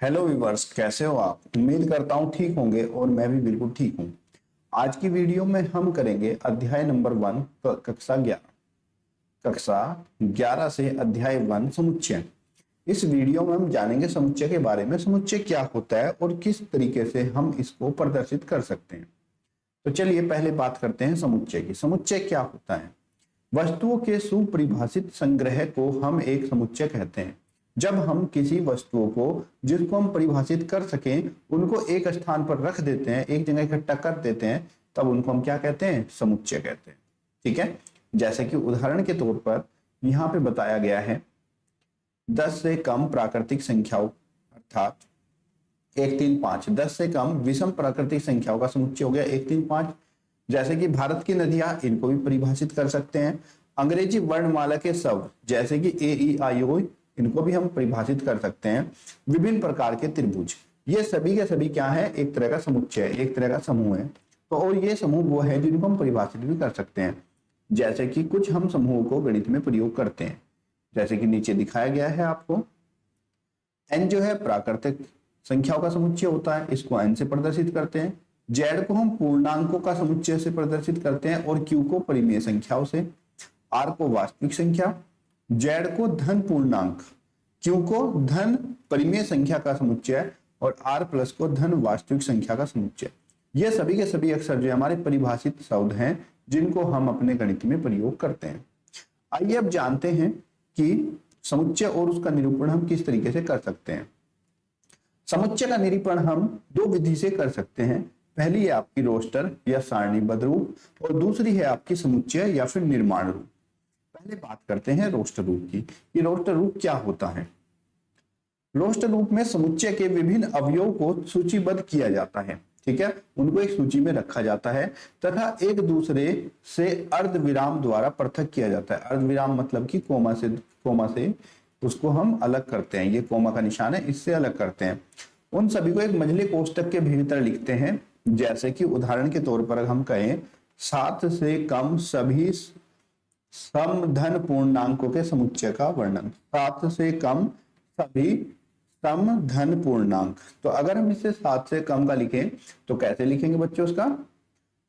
Hello viewers, कैसे हो आप। उम्मीद करता हूँ ठीक होंगे और मैं भी बिल्कुल ठीक हूँ। आज की वीडियो में हम करेंगे अध्याय नंबर 1 कक्षा 11। कक्षा 11 से अध्याय 1 समुच्चय। इस वीडियो में हम जानेंगे समुच्चय के बारे में, समुच्चय क्या होता है और किस तरीके से हम इसको प्रदर्शित कर सकते हैं। तो चलिए पहले बात करते हैं समुच्चय की। समुच्चय क्या होता है। वस्तुओं के सुपरिभाषित संग्रह को हम एक समुच्चय कहते हैं। जब हम किसी वस्तुओं को जिसको हम परिभाषित कर सकें उनको एक स्थान पर रख देते हैं, एक जगह इकट्ठा कर देते हैं, तब उनको हम क्या कहते हैं, समुच्चय कहते हैं। ठीक है, जैसे कि उदाहरण के तौर पर यहाँ पे बताया गया है 10 से कम प्राकृतिक संख्याओं अर्थात 1 3 5। 10 से कम विषम प्राकृतिक संख्याओं का समुच्चय हो गया 1 3 5। जैसे कि भारत की नदियां, इनको भी परिभाषित कर सकते हैं। अंग्रेजी वर्णमाला के शब्द जैसे कि ए ई आई ओ, इनको भी हम परिभाषित कर सकते हैं। विभिन्न प्रकार के त्रिभुज, ये सभी के सभी क्या है, एक तरह का समुच्चय, एक तरह का समूह है। तो और ये समूह वो है जिनको हम परिभाषित भी कर सकते हैं। जैसे कि कुछ हम समूह को गणित में प्रयोग करते हैं, जैसे कि नीचे दिखाया गया है आपको। एन जो है प्राकृतिक संख्याओं का समुच्चय होता है, इसको एन से प्रदर्शित करते हैं। जेड को हम पूर्णांकों का समुच्चय से प्रदर्शित करते हैं और क्यू को परिमेय संख्याओं से। आर को वास्तविक संख्या, जेड को धन पूर्णांक, क्यू को धन परिमेय संख्या का समुच्चय और आर प्लस को धन वास्तविक संख्या का समुच्चय। ये सभी के सभी अक्षर जो हमारे परिभाषित शब्द हैं जिनको हम अपने गणित में प्रयोग करते हैं। आइए अब जानते हैं कि समुच्चय और उसका निरूपण हम किस तरीके से कर सकते हैं। समुच्चय का निरूपण हम दो विधि से कर सकते हैं। पहली है आपकी रोस्टर या सारणीबद्ध रूप और दूसरी है आपकी समुच्चय या फिर निर्माण रूप। पहले बात करते हैं रोस्टर रूप की। ये रोस्टर रूप क्या होता है। रोस्टर रूप में समुच्चय के विभिन्न अवयवों को सूचीबद्ध किया जाता है। ठीक है, उनको एक सूची में रखा जाता है तथा एक दूसरे से अर्धविराम द्वारा पृथक किया जाता है। अर्धविराम मतलब कि कोमा से उसको हम अलग करते हैं। ये कोमा का निशान है, इससे अलग करते हैं। उन सभी को एक मंझले कोष्टक के भीतर लिखते हैं। जैसे कि उदाहरण के तौर पर हम कहें 7 से कम सभी सम धन पूर्णांकों के समुच्चय का वर्णन। 7 से कम सभी सम धन पूर्णांक। तो अगर हम इसे 7 से कम का लिखें तो कैसे लिखेंगे बच्चों उसका।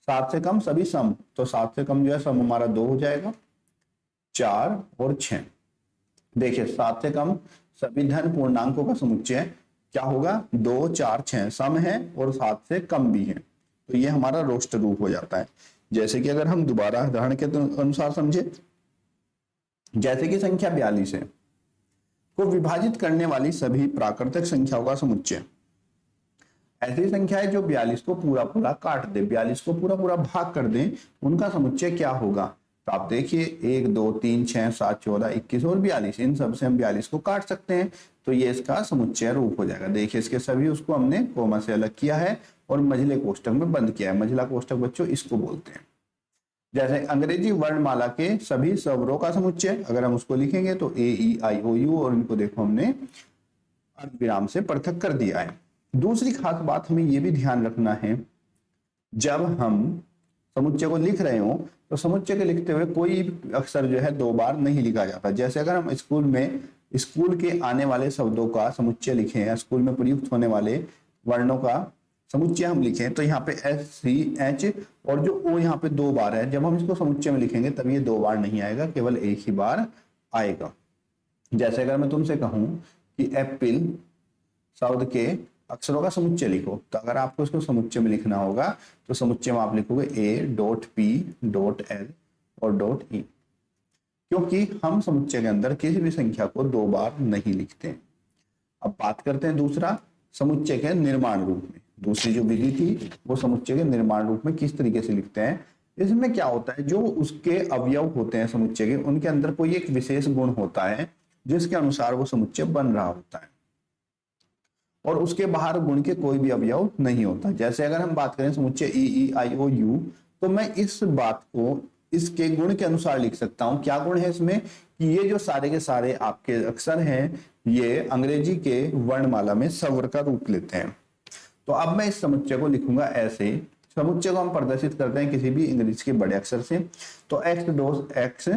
7 से कम सभी सम, तो 7 से कम जो है सम हमारा 2 हो जाएगा, 4 और 6। देखिए 7 से कम सभी धन पूर्णांकों का समुच्चय क्या होगा, 2 4 6 सम है और 7 से कम भी है। तो ये हमारा रोस्टर रूप हो जाता है। जैसे कि अगर हम दोबारा उदाहरण के अनुसार समझे, जैसे कि संख्या 42 है को विभाजित करने वाली सभी प्राकृतिक संख्याओं का समुच्चय। ऐसी संख्या है जो 42 को पूरा पूरा काट दे, 42 को पूरा पूरा भाग कर दे, उनका समुच्चय क्या होगा। तो आप देखिए 1 2 3 6 7 14 21 और 42, इन सब से हम 42 को काट सकते हैं। तो ये इसका समुच्चय रूप हो जाएगा। देखिए इसके सभी उसको हमने कोमा से अलग किया है और मंझले कोष्टक में बंद किया है। मंझला कोष्टक बच्चों इसको बोलते हैं। जैसे अंग्रेजी वर्णमाला के सभी स्वरों का समुच्चय, अगर हम उसको लिखेंगे तो ए ई आई ओ यू, और इनको देखो हमने अर्धविराम से पृथक कर दिया है। दूसरी खास बात हमें यह भी ध्यान रखना है, जब हम समुच्चय को लिख रहे हो तो समुच्चय के लिखते हुए कोई अक्षर जो है 2 बार नहीं लिखा जाता। जैसे अगर हम स्कूल के आने वाले शब्दों का समुच्चय लिखें या स्कूल में प्रयुक्त होने वाले वर्णों का समुच्चय हम लिखें तो यहाँ पे एस सी एच और जो ओ यहाँ पे 2 बार है। जब हम इसको समुच्चय में लिखेंगे तब ये 2 बार नहीं आएगा, केवल एक ही बार आएगा। जैसे अगर मैं तुमसे कहूं कि एप्पल शब्द के अक्षरों का समुच्चय लिखो, तो अगर आपको इसको समुच्चय में लिखना होगा तो समुच्चय में आप लिखोगे A.P.L और .E, क्योंकि हम समुच्चय के अंदर किसी भी संख्या को 2 बार नहीं लिखते। अब बात करते हैं दूसरा, समुच्चय के निर्माण रूप में। दूसरी जो विधि थी वो समुच्चय के निर्माण रूप में किस तरीके से लिखते हैं। इसमें क्या होता है, जो उसके अवयव होते हैं समुच्चय के, उनके अंदर कोई एक विशेष गुण होता है जिसके अनुसार वो समुच्चय बन रहा होता है और उसके बाहर गुण के कोई भी अवयव नहीं होता। जैसे अगर हम बात करें समुच्चय ई ई आई ओ यू, तो मैं इस बात को इसके गुण के अनुसार लिख सकता हूं। क्या गुण है इसमें कि ये जो सारे के सारे आपके अक्षर हैं ये अंग्रेजी के वर्णमाला में स्वर का रूप लेते हैं। तो अब मैं इस समुच्चय को लिखूंगा ऐसे। समुच्चय को हम प्रदर्शित करते हैं किसी भी इंग्लिश के बड़े अक्षर से। तो x डॉट x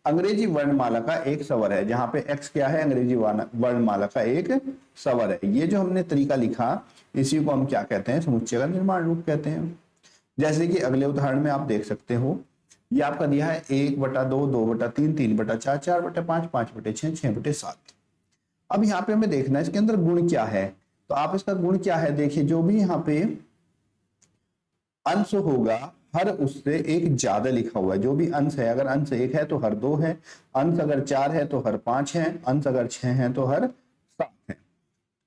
अंग्रेजी वर्णमाला का एक स्वर है, जहां पे x क्या है, अंग्रेजी वर्णमाला का एक स्वर है। ये जो हमने तरीका लिखा, इसी को हम क्या कहते हैं, समुच्चय का निर्माण रूप कहते हैं। जैसे कि अगले उदाहरण में आप देख सकते हो, ये आपका दिया है 1/2, 2/3, 3/4, 4/5, 5/6, 6/7। अब यहाँ पे हमें देखना है इसके अंदर गुण क्या है। तो आप इसका गुण क्या है देखिए, जो भी यहाँ पे अंश होगा हर उससे एक ज्यादा लिखा हुआ है। जो भी अंश है, अगर अंश 1 है तो हर 2 है, अंश अगर 4 है तो हर 5 है, अंश अगर 6 है तो हर 7 है।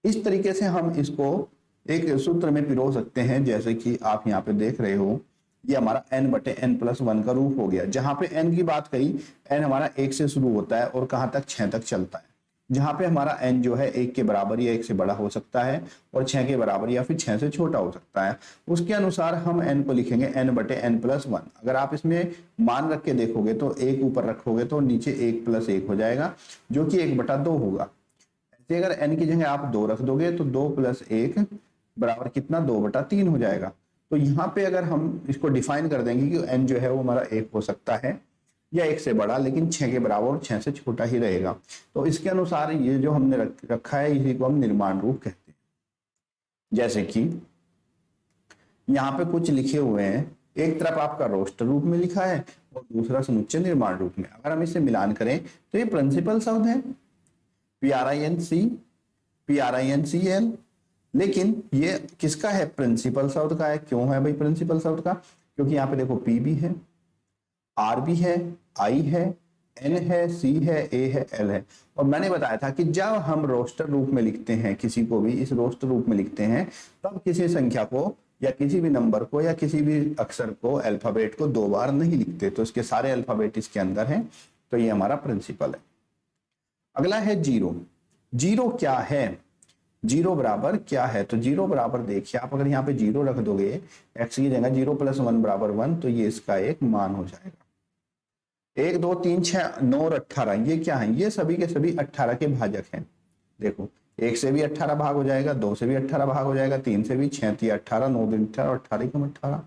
इस तरीके से हम इसको एक सूत्र में पिरो सकते हैं। जैसे कि आप यहाँ पे देख रहे हो, ये हमारा n/n+1 का रूप हो गया। जहां पे n की बात कही, n हमारा 1 से शुरू होता है और कहां तक, 6 तक चलता है। जहां पे हमारा n जो है 1 के बराबर या 1 से बड़ा हो सकता है और 6 के बराबर या फिर 6 से छोटा हो सकता है, उसके अनुसार हम n को लिखेंगे n/n+1। अगर आप इसमें मान रख के देखोगे तो 1 ऊपर रखोगे तो नीचे 1 + 1 हो जाएगा, जो कि 1/2 होगा। ऐसे अगर n की जगह आप 2 रख दोगे तो 2 + 1 बराबर कितना, 2/3 हो जाएगा। तो यहाँ पे अगर हम इसको डिफाइन कर देंगे कि n जो है वो हमारा 1 हो सकता है या 1 से बड़ा, लेकिन 6 के बराबर और 6 से छोटा ही रहेगा। तो इसके अनुसार ये जो हमने रखा है, इसी को हम निर्माण रूप कहते हैं। जैसे कि यहाँ पे कुछ लिखे हुए हैं, एक तरफ आपका रोस्टर रूप में लिखा है और दूसरा समुच्चय निर्माण रूप में। अगर हम इसे मिलान करें तो ये प्रिंसिपल शब्द है, PRINCL। लेकिन ये किसका है, प्रिंसिपल शब्द का है। क्यों है भाई प्रिंसिपल शब्द का, क्योंकि यहाँ पे देखो P भी है, R भी है, I है, N है, C है, A है, L है। और मैंने बताया था कि जब हम रोस्टर रूप में लिखते हैं, किसी को भी इस रोस्टर रूप में लिखते हैं, तब किसी संख्या को या किसी भी नंबर को या किसी भी अक्षर को, अल्फाबेट को 2 बार नहीं लिखते। तो इसके सारे अल्फाबेट इसके अंदर हैं, तो ये हमारा प्रिंसिपल है। अगला है जीरो। जीरो क्या है, जीरो बराबर क्या है, तो जीरो बराबर देखिए, आप अगर यहाँ पे 0 रख दोगे, x की जगह 0 + 1 = 1, तो ये इसका एक मान हो जाएगा। 1 2 3 6 9 और 18, ये क्या है, ये सभी के सभी 18 के भाजक हैं। देखो 1 से भी 18 भाग हो जाएगा, 2 से भी 18 भाग हो जाएगा, 3 से भी, 6 3 18, 9 2 18 और 18 × 18।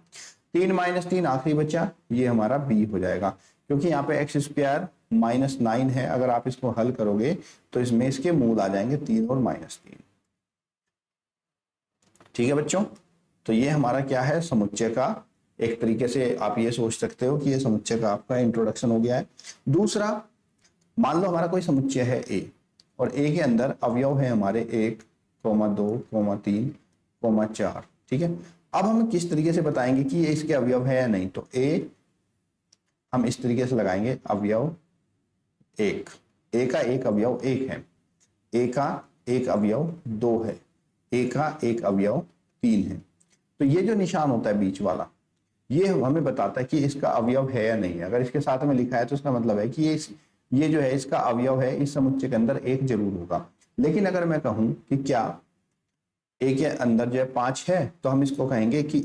3 - 3 आखिरी बचा, ये हमारा b हो जाएगा, क्योंकि यहाँ पे x² -9 है। अगर आप इसको हल करोगे तो इसमें इसके मूल आ जाएंगे 3 और -3। ठीक है बच्चों, तो ये हमारा क्या है, समुच्चय का एक तरीके से आप ये सोच सकते हो कि ये समुच्चय का आपका इंट्रोडक्शन हो गया है। दूसरा, मान लो हमारा कोई समुच्चय है A और A के अंदर अवयव है हमारे 1, 2, 3, 4। ठीक है, अब हम किस तरीके से बताएंगे कि ये इसके अवयव है या नहीं। तो A हम इस तरीके से लगाएंगे, अवयव 1, A का एक अवयव 1 है, A का एक अवयव 2 है, A का एक अवयव 3 है। तो ये जो निशान होता है बीच वाला, ये हमें बताता है कि इसका अवयव है या नहीं है। अगर इसके साथ में लिखा है तो इसका मतलब है कि ये जो है इसका अवयव है, इस समुच्चय के अंदर 1 जरूर होगा। लेकिन अगर मैं कहूं कि क्या A के अंदर जो है 5 है, तो हम इसको कहेंगे कि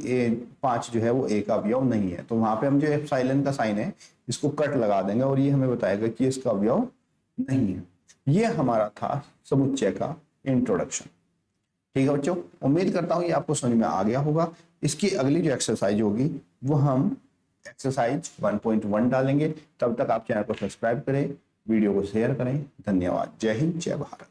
5 जो है वो A का अवयव नहीं है। तो वहां पे हम जो एप्सिलॉन का साइन है इसको कट लगा देंगे और ये हमें बताएगा कि इसका अवयव नहीं है। ये हमारा था समुच्चय का इंट्रोडक्शन। ठीक है बच्चों, उम्मीद करता हूं ये आपको समझ में आ गया होगा। इसकी अगली जो एक्सरसाइज होगी वो हम एक्सरसाइज 1.1 डालेंगे। तब तक आप चैनल को सब्सक्राइब करें, वीडियो को शेयर करें। धन्यवाद। जय हिंद, जय भारत।